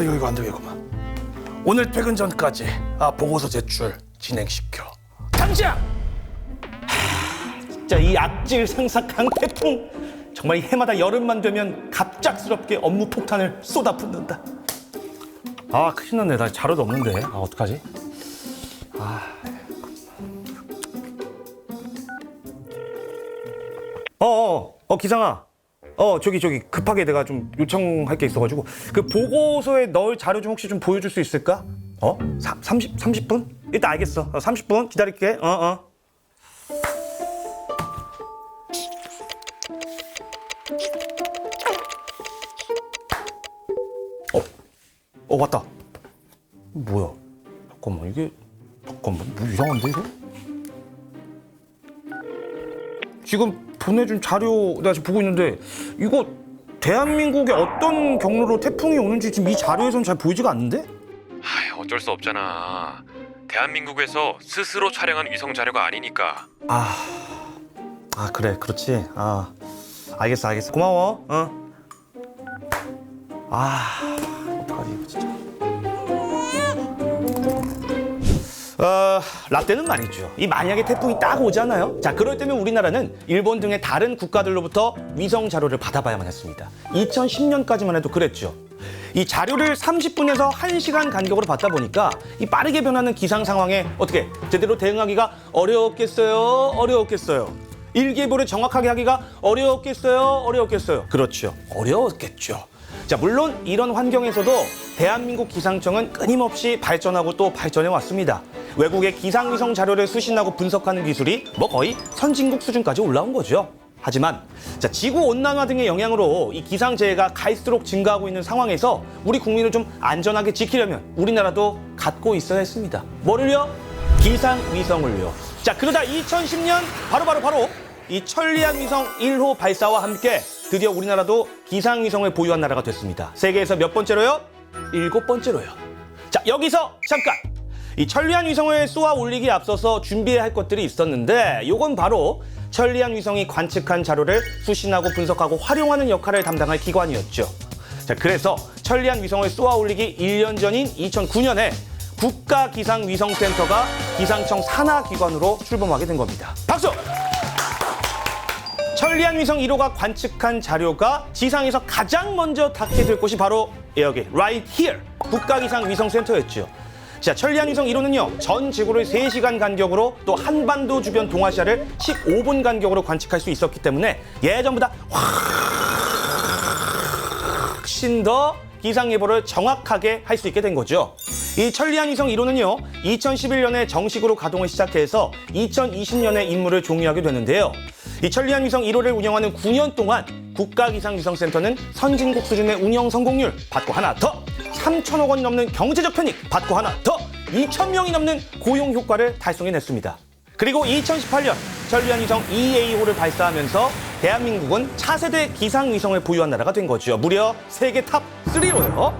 이거 안 되겠구만. 오늘 퇴근 전까지 보고서 제출 진행시켜. 당장! 진짜 이 악질 상사 강태풍 정말 이 해마다 여름만 되면 갑작스럽게 업무 폭탄을 쏟아붓는다. 큰일 났네. 나 자료도 없는데. 어떡하지? 기상아. 저기 급하게 내가 좀 요청할 게 있어가지고 그 보고서에 넣을 자료 좀 혹시 좀 보여줄 수 있을까? 30분? 일단 알겠어. 30분 기다릴게. 왔다. 뭐야? 잠깐만, 뭐 이상한데 이거? 지금 보내준 자료 내가 지금 보고 있는데 이거 대한민국의 어떤 경로로 태풍이 오는지 지금 이 자료에서는 잘 보이지가 않는데? 어쩔 수 없잖아. 대한민국에서 스스로 촬영한 위성 자료가 아니니까. 그래, 그렇지. 알겠어. 고마워. 어떡하지 이거 진짜. 라떼는 말이죠. 이 만약에 태풍이 딱 오잖아요. 자, 그럴 때면 우리나라는 일본 등의 다른 국가들로부터 위성 자료를 받아봐야만 했습니다. 2010년까지만 해도 그랬죠. 이 자료를 30분에서 1시간 간격으로 받다 보니까 이 빠르게 변하는 기상 상황에 어떻게 제대로 대응하기가 어려웠겠어요. 일기예보를 정확하게 하기가 어려웠겠어요. 그렇죠. 어려웠겠죠. 자, 물론 이런 환경에서도 대한민국 기상청은 끊임없이 발전하고 또 발전해 왔습니다. 외국의 기상위성 자료를 수신하고 분석하는 기술이 거의 선진국 수준까지 올라온 거죠. 하지만 지구온난화 등의 영향으로 이 기상재해가 갈수록 증가하고 있는 상황에서 우리 국민을 좀 안전하게 지키려면 우리나라도 갖고 있어야 했습니다. 뭐를요? 기상위성을요. 자, 그러다 2010년 바로 이 천리안 위성 1호 발사와 함께 드디어 우리나라도 기상위성을 보유한 나라가 됐습니다. 세계에서 몇 번째로요? 7번째로요. 자, 여기서 잠깐! 이 천리안 위성을 쏘아 올리기에 앞서서 준비해야 할 것들이 있었는데 이건 바로 천리안 위성이 관측한 자료를 수신하고 분석하고 활용하는 역할을 담당할 기관이었죠. 자, 그래서 천리안 위성을 쏘아 올리기 1년 전인 2009년에 국가기상위성센터가 기상청 산하기관으로 출범하게 된 겁니다. 박수! 천리안 위성 1호가 관측한 자료가 지상에서 가장 먼저 닿게 될 곳이 바로 여기 right here 국가기상위성센터였죠. 자, 천리안 위성 1호는요 전 지구를 3시간 간격으로 또 한반도 주변 동아시아를 15분 간격으로 관측할 수 있었기 때문에 예전보다 훨씬 더 기상 예보를 정확하게 할 수 있게 된 거죠. 이 천리안 위성 1호는요 2011년에 정식으로 가동을 시작해서 2020년에 임무를 종료하게 되는데요. 이 천리안 위성 1호를 운영하는 9년 동안 국가기상위성센터는 선진국 수준의 운영 성공률 받고 하나 더, 3천억 원이 넘는 경제적 편익 받고 하나 더, 2,000명이 넘는 고용 효과를 달성해냈습니다. 그리고 2018년 천리안 위성 EA호를 발사하면서 대한민국은 차세대 기상위성을 보유한 나라가 된 거죠. 무려 세계 탑 3로요.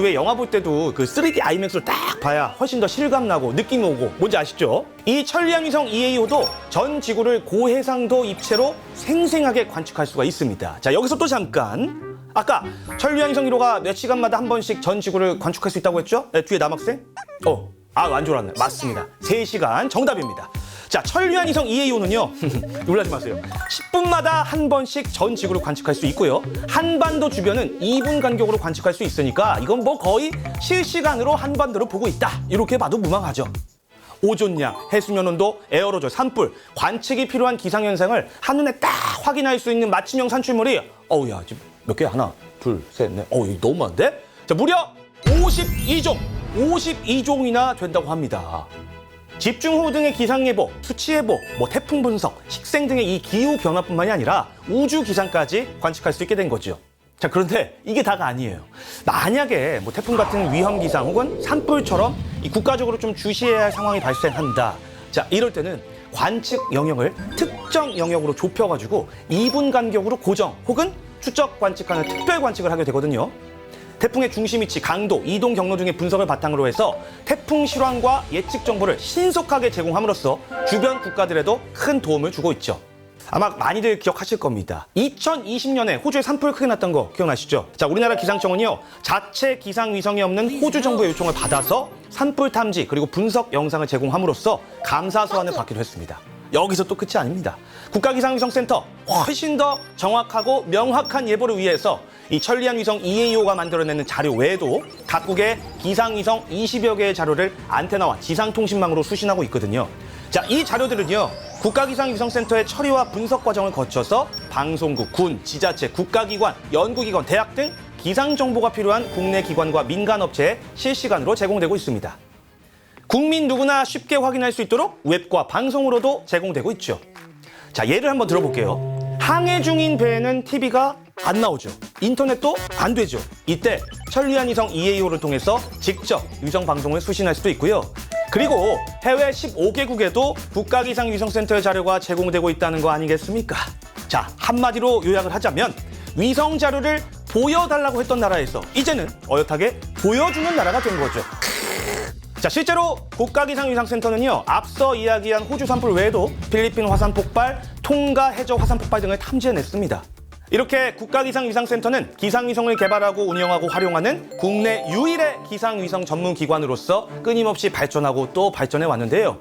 왜 영화 볼 때도 그 3D 아이맥스로 딱 봐야 훨씬 더 실감나고 느낌이 오고 뭔지 아시죠? 이 천리안 위성 EA호도 전 지구를 고해상도 입체로 생생하게 관측할 수가 있습니다. 자, 여기서 또 잠깐 아까 천리안 위성 1호가 몇 시간마다 한 번씩 전 지구를 관측할 수 있다고 했죠? 네, 뒤에 남학생? 안 졸았네. 맞습니다. 3시간 정답입니다. 자, 천리안 위성 EA호는요 놀라지 마세요. 10분마다 한 번씩 전 지구를 관측할 수 있고요. 한반도 주변은 2분 간격으로 관측할 수 있으니까 이건 거의 실시간으로 한반도를 보고 있다. 이렇게 봐도 무방하죠. 오존량, 해수면 온도, 에어로졸, 산불, 관측이 필요한 기상현상을 한눈에 딱 확인할 수 있는 맞춤형 산출물이 야, 지금 몇 개야? 하나, 둘, 셋, 넷. 이거 너무 많은데? 자, 무려 52종이나 된다고 합니다. 집중호우 등의 기상예보, 수치예보, 태풍 분석, 식생 등의 이 기후 변화뿐만이 아니라 우주 기상까지 관측할 수 있게 된 거죠. 자, 그런데 이게 다가 아니에요. 만약에 태풍 같은 위험 기상 혹은 산불처럼 이 국가적으로 좀 주시해야 할 상황이 발생한다. 자, 이럴 때는 관측 영역을 특정 영역으로 좁혀가지고 2분 간격으로 고정 혹은 추적 관측하는 특별 관측을 하게 되거든요. 태풍의 중심 위치, 강도, 이동 경로 등의 분석을 바탕으로 해서 태풍 실황과 예측 정보를 신속하게 제공함으로써 주변 국가들에도 큰 도움을 주고 있죠. 아마 많이들 기억하실 겁니다. 2020년에 호주에 산불 크게 났던 거 기억나시죠? 자, 우리나라 기상청은요, 자체 기상위성이 없는 호주 정부의 요청을 받아서 산불 탐지 그리고 분석 영상을 제공함으로써 감사 서한을 받기로 했습니다. 여기서 또 끝이 아닙니다. 국가기상위성센터 훨씬 더 정확하고 명확한 예보를 위해서 이 천리안 위성 EAO가 만들어내는 자료 외에도 각국의 기상위성 20여 개의 자료를 안테나와 지상통신망으로 수신하고 있거든요. 자, 이 자료들은요, 국가기상위성센터의 처리와 분석 과정을 거쳐서 방송국, 군, 지자체, 국가기관, 연구기관, 대학 등 기상 정보가 필요한 국내 기관과 민간 업체에 실시간으로 제공되고 있습니다. 국민 누구나 쉽게 확인할 수 있도록 웹과 방송으로도 제공되고 있죠. 자, 예를 한번 들어볼게요. 항해 중인 배에는 TV가 안 나오죠. 인터넷도 안 되죠. 이때 천리안 위성 EAO를 통해서 직접 위성 방송을 수신할 수도 있고요. 그리고 해외 15개국에도 국가기상위성센터의 자료가 제공되고 있다는 거 아니겠습니까? 자, 한마디로 요약을 하자면 위성 자료를 보여달라고 했던 나라에서 이제는 어엿하게 보여주는 나라가 된 거죠. 자, 실제로 국가기상위성센터는요, 앞서 이야기한 호주 산불 외에도 필리핀 화산 폭발, 통가 해저 화산 폭발 등을 탐지해냈습니다. 이렇게 국가기상위성센터는 기상위성을 개발하고 운영하고 활용하는 국내 유일의 기상위성 전문기관으로서 끊임없이 발전하고 또 발전해 왔는데요.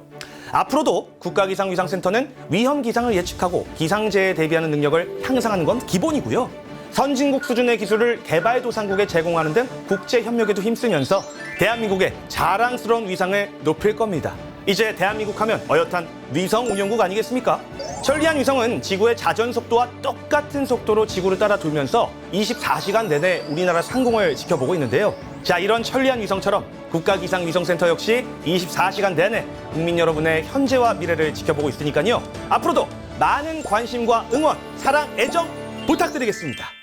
앞으로도 국가기상위성센터는 위험 기상을 예측하고 기상재해에 대비하는 능력을 향상하는 건 기본이고요. 선진국 수준의 기술을 개발도상국에 제공하는 등 국제 협력에도 힘쓰면서 대한민국의 자랑스러운 위상을 높일 겁니다. 이제 대한민국 하면 어엿한 위성 운영국 아니겠습니까? 천리안 위성은 지구의 자전 속도와 똑같은 속도로 지구를 따라 돌면서 24시간 내내 우리나라 상공을 지켜보고 있는데요. 자, 이런 천리안 위성처럼 국가기상위성센터 역시 24시간 내내 국민 여러분의 현재와 미래를 지켜보고 있으니까요. 앞으로도 많은 관심과 응원, 사랑, 애정 부탁드리겠습니다.